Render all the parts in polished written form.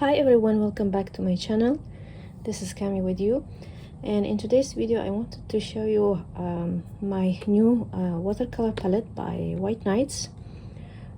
Hi everyone, welcome back to my channel. This is Cami with you, and in today's video I wanted to show you my new watercolor palette by White Nights.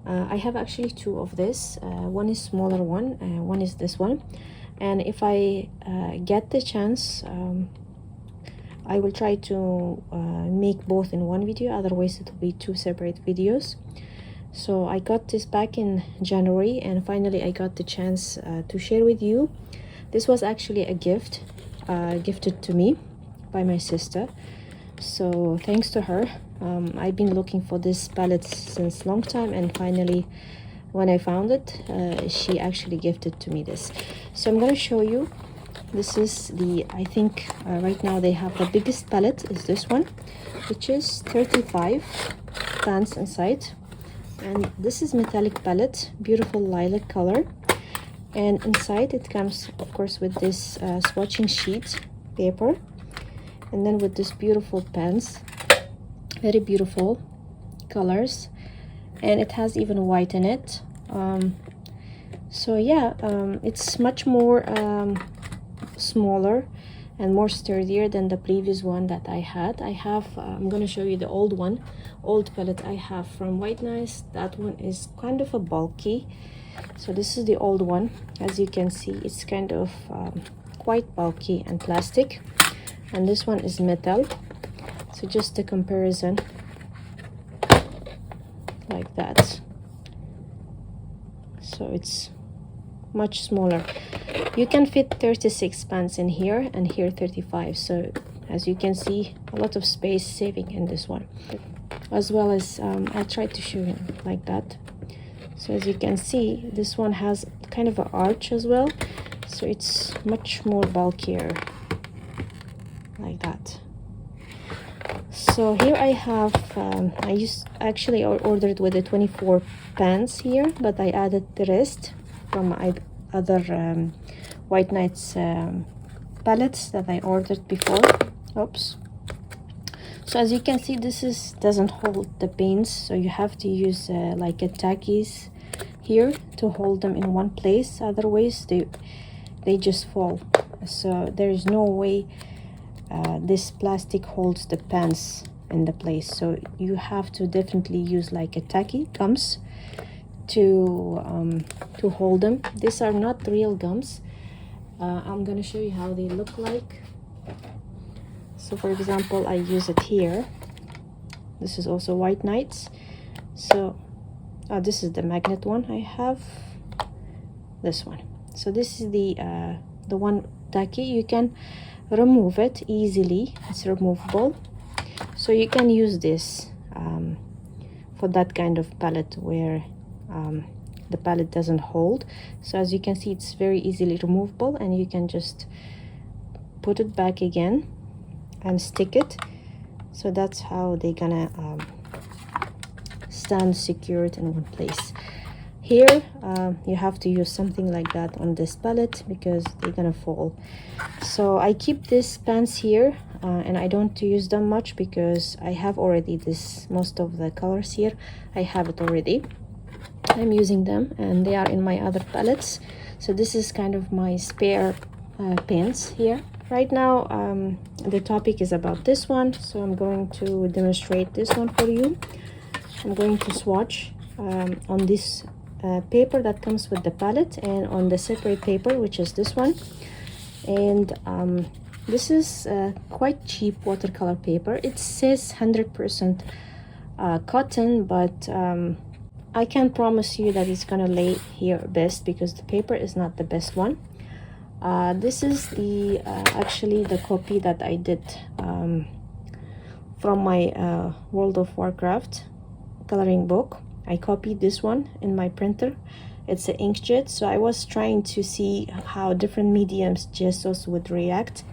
I have actually two of this. One is smaller one is this one, and if I get the chance, I will try to make both in one video, otherwise it will be two separate videos. So I got this back in January, and finally I got the chance to share with you. This was actually a gift gifted to me by my sister, so thanks to her. I've been looking for this palette since long time, and finally when I found it, she actually gifted to me this. So I'm gonna show you. This is the, I think right now they have the biggest palette is this one, which is 35 pans inside. And this is metallic palette, beautiful lilac color, and inside it comes of course with this swatching sheet paper, and then with this beautiful pens, very beautiful colors, and it has even white in it. So yeah, it's much more smaller and more sturdier than the previous one that I had. I have I'm gonna show you the old palette I have from White Nights. That one is kind of a bulky, so this is the old one. As you can see, it's kind of quite bulky and plastic, and this one is metal. So just a comparison like that. So it's much smaller. You can fit 36 pans in here, and here 35. So as you can see, a lot of space saving in this one, as well as I tried to show you like that. So as you can see, this one has kind of an arch as well, so it's much more bulkier like that. So here I have I ordered with the 24 pans here, but I added the rest from my other White Nights palettes that I ordered before. Oops. So as you can see, this doesn't hold the paints, so you have to use like a tackies here to hold them in one place, otherwise they just fall. So there is no way this plastic holds the pens in the place, so you have to definitely use like a tacky gums to hold them. These are not real gums. I'm gonna show you how they look like. So for example, I use it here. This is also White Nights. So this is the magnet one. I have this one. So this is the one tacky. You can remove it easily. It's removable, so you can use this for that kind of palette where the palette doesn't hold. So as you can see, it's very easily removable, and you can just put it back again and stick it. So that's how they're gonna stand secured in one place. Here you have to use something like that on this palette because they're gonna fall. So I keep these pans here and I don't use them much because I have already most of the colors here. I have it already. I'm using them, and they are in my other palettes. So this is kind of my spare pens here. Right now the topic is about this one, so I'm going to demonstrate this one for you. I'm going to swatch on this paper that comes with the palette, and on the separate paper, which is this one. And this is quite cheap watercolor paper. It says 100% cotton, but I can't promise you that it's gonna lay here best because the paper is not the best one. This is the actually the copy that I did from my World of Warcraft coloring book. I copied this one in my printer. It's an inkjet, so I was trying to see how different mediums gessos would react,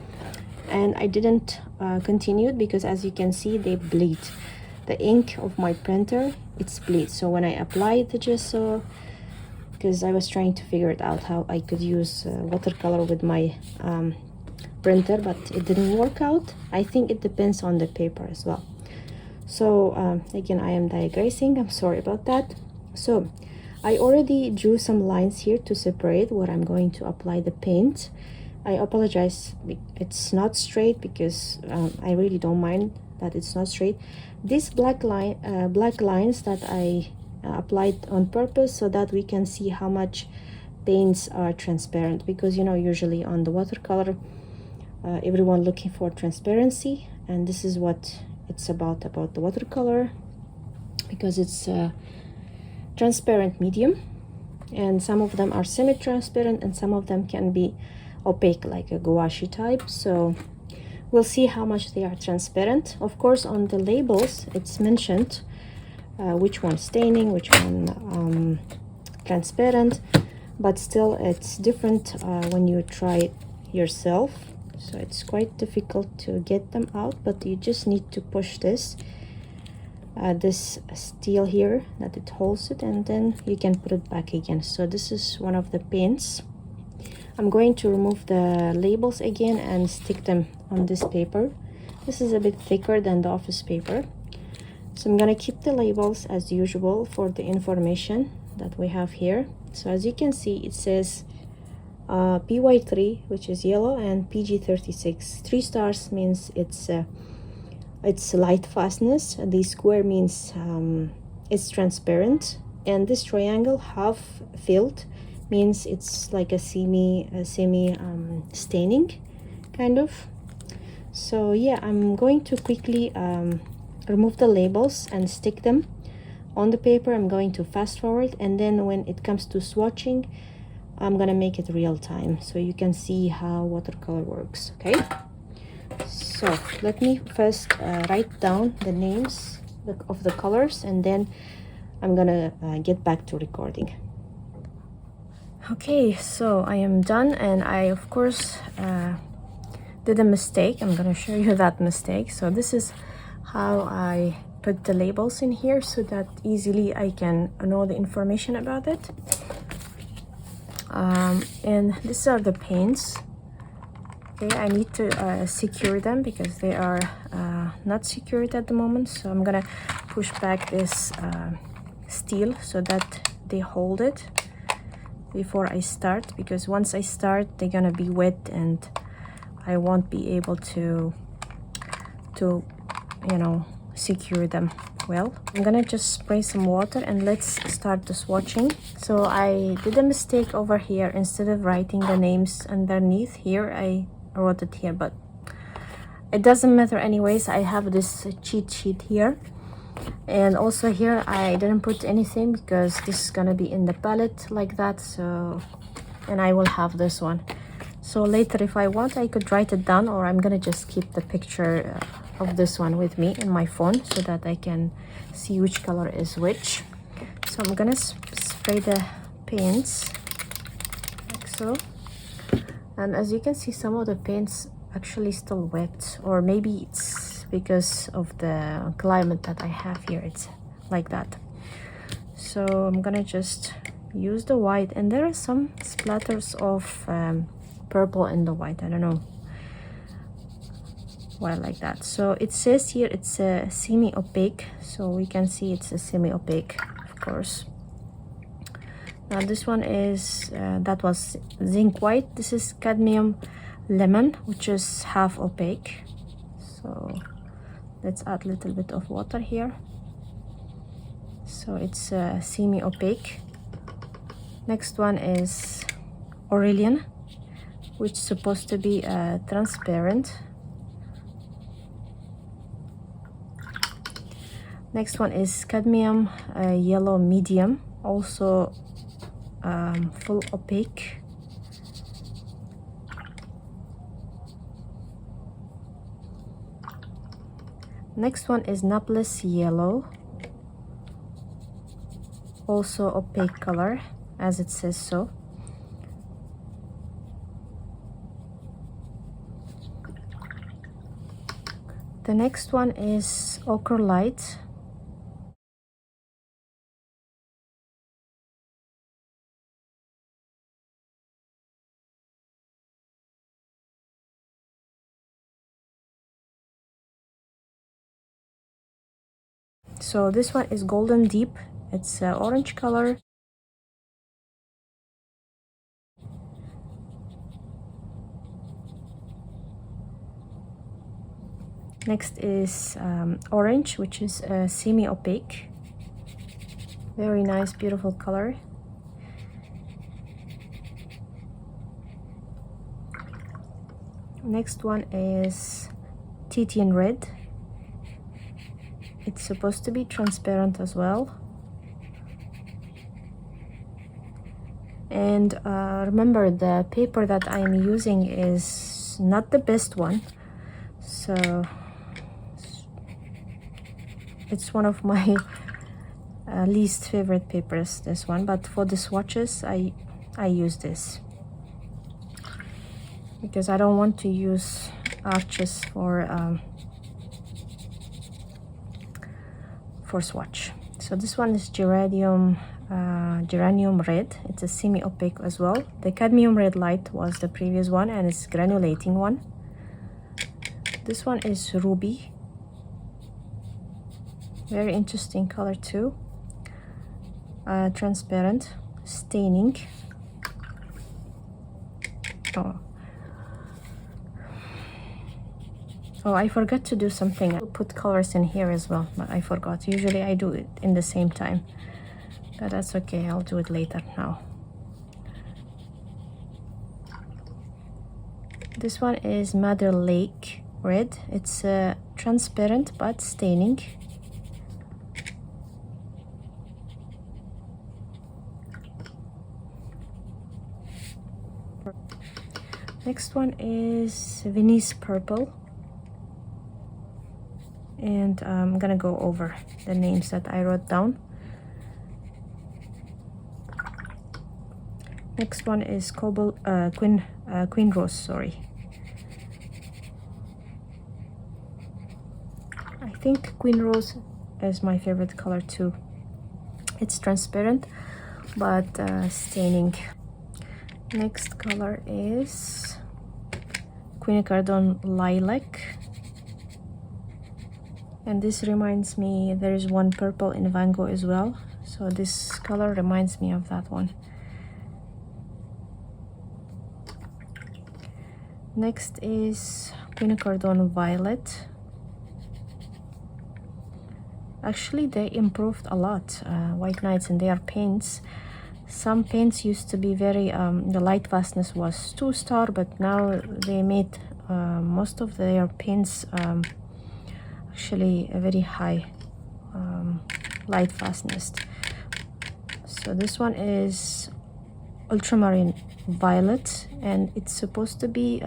and I didn't continue because as you can see, they bleed. The ink of my printer, it's bleed. So when I applied the gesso, because I was trying to figure it out how I could use watercolor with my printer, but it didn't work out. I think it depends on the paper as well. So again, I am digressing, I'm sorry about that. So I already drew some lines here to separate where I'm going to apply the paint. I apologize, it's not straight because I really don't mind that it's not straight. These black lines that I applied on purpose so that we can see how much paints are transparent, because you know, usually on the watercolor everyone looking for transparency, and this is what it's about the watercolor, because it's a transparent medium, and some of them are semi-transparent and some of them can be opaque like a gouache type. So we'll see how much they are transparent. Of course, on the labels it's mentioned which one staining, which one transparent, but still it's different when you try it yourself. So it's quite difficult to get them out, but you just need to push this steel here that it holds it, and then you can put it back again. So this is one of the paints. I'm going to remove the labels again and stick them on this paper. This is a bit thicker than the office paper, so I'm gonna keep the labels as usual for the information that we have here. So as you can see, it says PY3, which is yellow, and PG36. 3 stars means it's light fastness. The square means it's transparent, and this triangle half filled means it's like a semi staining kind of. So yeah, I'm going to quickly remove the labels and stick them on the paper. I'm going to fast forward, and then when it comes to swatching, I'm gonna make it real time so you can see how watercolor works. Okay, so let me first write down the names of the colors, and then I'm gonna get back to recording. Okay, so I am done, and I of course did a mistake. I'm gonna show you that mistake. So this is how I put the labels in here so that easily I can know the information about it. And these are the paints. Okay, I need to secure them because they are not secured at the moment. So I'm gonna push back this steel so that they hold it before I start, because once I start they're gonna be wet and I won't be able to you know, secure them well. I'm gonna just spray some water and let's start the swatching. So I did a mistake over here. Instead of writing the names underneath here, I wrote it here, but it doesn't matter anyways. I have this cheat sheet here, and also here I didn't put anything because this is gonna be in the palette like that. So, and I will have this one, so later if I want I could write it down, or I'm gonna just keep the picture of this one with me in my phone so that I can see which color is which. So I'm gonna spray the paints like so, and as you can see, some of the paints actually still wet, or maybe it's because of the climate that I have here, it's like that. So I'm gonna just use the white, and there are some splatters of purple in the white. I don't know why like that. So it says here it's a semi-opaque, so we can see it's a semi-opaque, of course. Now this one is that was zinc white. This is cadmium lemon, which is half opaque. So let's add a little bit of water here. So it's semi-opaque. Next one is Aurelian, which is supposed to be transparent. Next one is cadmium yellow medium, also full opaque. Next one is Naples yellow, also opaque color as it says so. The next one is ochre light. So this one is golden deep. It's orange color. Next is orange, which is semi-opaque. Very nice, beautiful color. Next one is Titian red. It's supposed to be transparent as well. And remember, the paper that I am using is not the best one, so it's one of my least favorite papers, this one. But for the swatches, I use this because I don't want to use arches for swatch. So this one is geranium red. It's a semi-opaque as well. The cadmium red light was the previous one, and it's granulating one. This one is ruby. Very interesting color too. Transparent, staining. Oh, I forgot to do something. I put colors in here as well, but I forgot. Usually I do it in the same time, but that's okay. I'll do it later now. This one is Madder Lake red. It's transparent but staining. Next one is Venice purple. And I'm gonna go over the names that I wrote down. Next one is Queen Rose, sorry. I think Queen Rose is my favorite color too. It's transparent but staining. Next color is Quinacridone Lilac. And this reminds me, there is one purple in Van Gogh as well. So this color reminds me of that one. Next is Quinacridone Violet. Actually, they improved a lot, White Nights, in their paints. Some paints used to be very, the light fastness was 2-star, but now they made most of their paints actually a very high light fastness. So this one is ultramarine violet, and it's supposed to be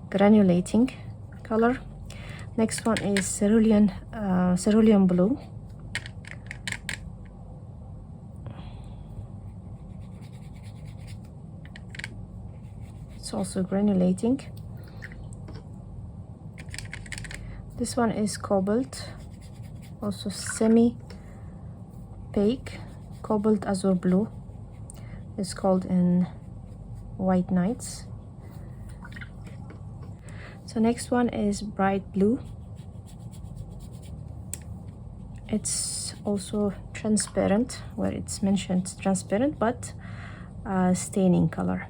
granulating color. Next one is cerulean blue. It's also granulating. This one is cobalt, also semi-opaque, cobalt azure blue. It's called in White Nights. So next one is bright blue. It's also transparent, where it's mentioned transparent, but staining color.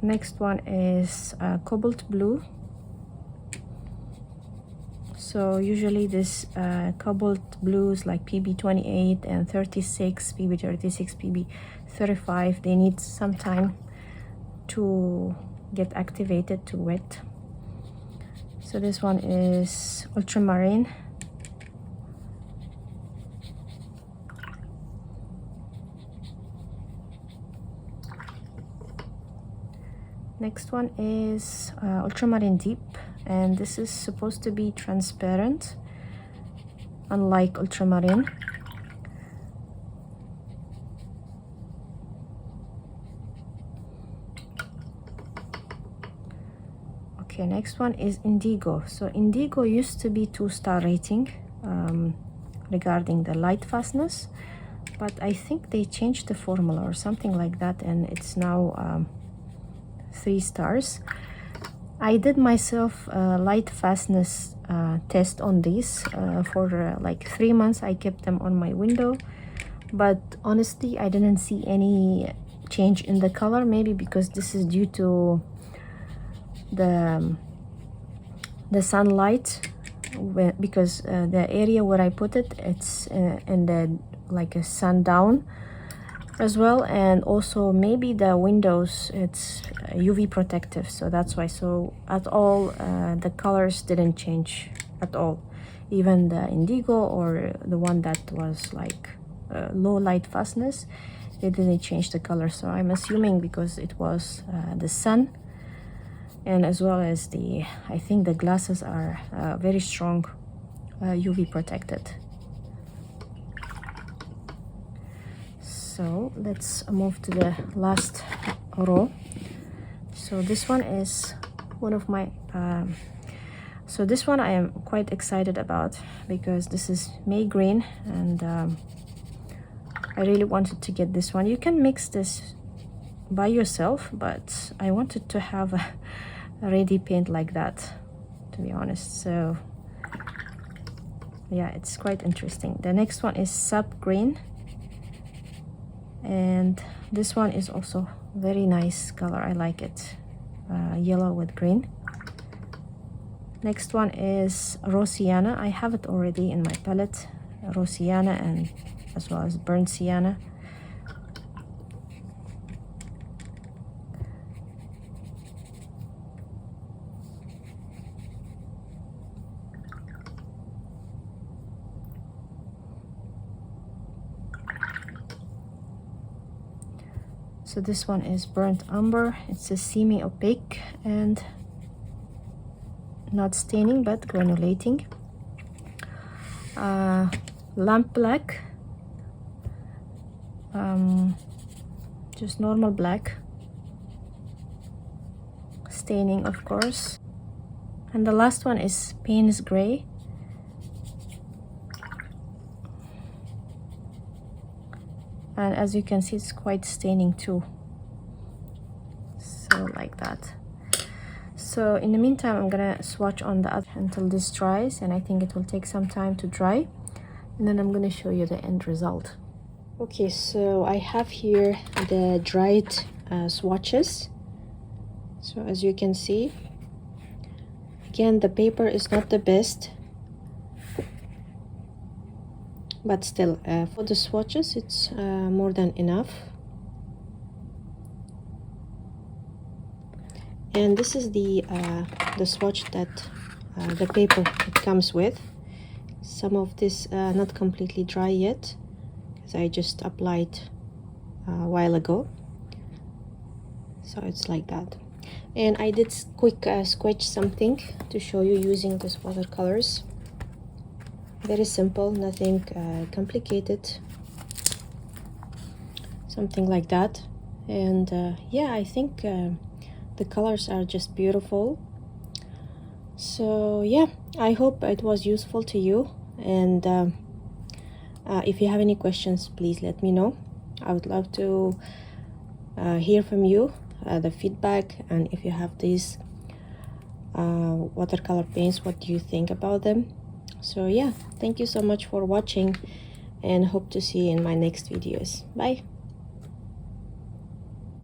Next one is cobalt blue. So usually this cobalt blues like PB28 and 36, PB36, PB35, they need some time to get activated to wet. So this one is ultramarine. Next one is ultramarine deep, and this is supposed to be transparent, unlike ultramarine. Okay, next one is indigo. So indigo used to be 2-star rating regarding the light fastness, but I think they changed the formula or something like that, and it's now 3 stars. I did myself a light fastness test on these for like 3 months. I kept them on my window, but honestly I didn't see any change in the color. Maybe because this is due to the the sunlight, because the area where I put it, it's in the like a sundown as well, and also maybe the windows, it's UV protective, so that's why. So at all the colors didn't change at all, even the indigo or the one that was like low light fastness, it didn't change the color. So I'm assuming because it was the sun, and as well as the, I think the glasses are very strong UV protected. So let's move to the last row. So this one is one of my so this one I am quite excited about, because this is May green, and I really wanted to get this one. You can mix this by yourself, but I wanted to have a ready paint like that, to be honest. So yeah, it's quite interesting. The next one is sap green, and this one is also very nice color. I like it, yellow with green. Next one is raw sienna. I have it already in my palette, raw sienna, and as well as burnt sienna. So this one is burnt umber. It's a semi-opaque and not staining but granulating. Lamp black, just normal black, staining of course. And the last one is Payne's gray. And as you can see, it's quite staining too, so like that. So in the meantime, I'm gonna swatch on the other until this dries, and I think it will take some time to dry, and then I'm gonna show you the end result. Okay, so I have here the dried swatches. So as you can see, again, the paper is not the best, but still for the swatches it's more than enough. And this is the swatch that the paper it comes with. Some of this not completely dry yet, because I just applied a while ago. So it's like that. And I did quick sketch something to show you using these watercolors. Very simple, nothing complicated, something like that. And yeah, I think the colors are just beautiful. So yeah, I hope it was useful to you, and if you have any questions, please let me know. I would love to hear from you, the feedback, and if you have these watercolor paints, what do you think about them? So yeah, thank you so much for watching, and hope to see you in my next videos. Bye.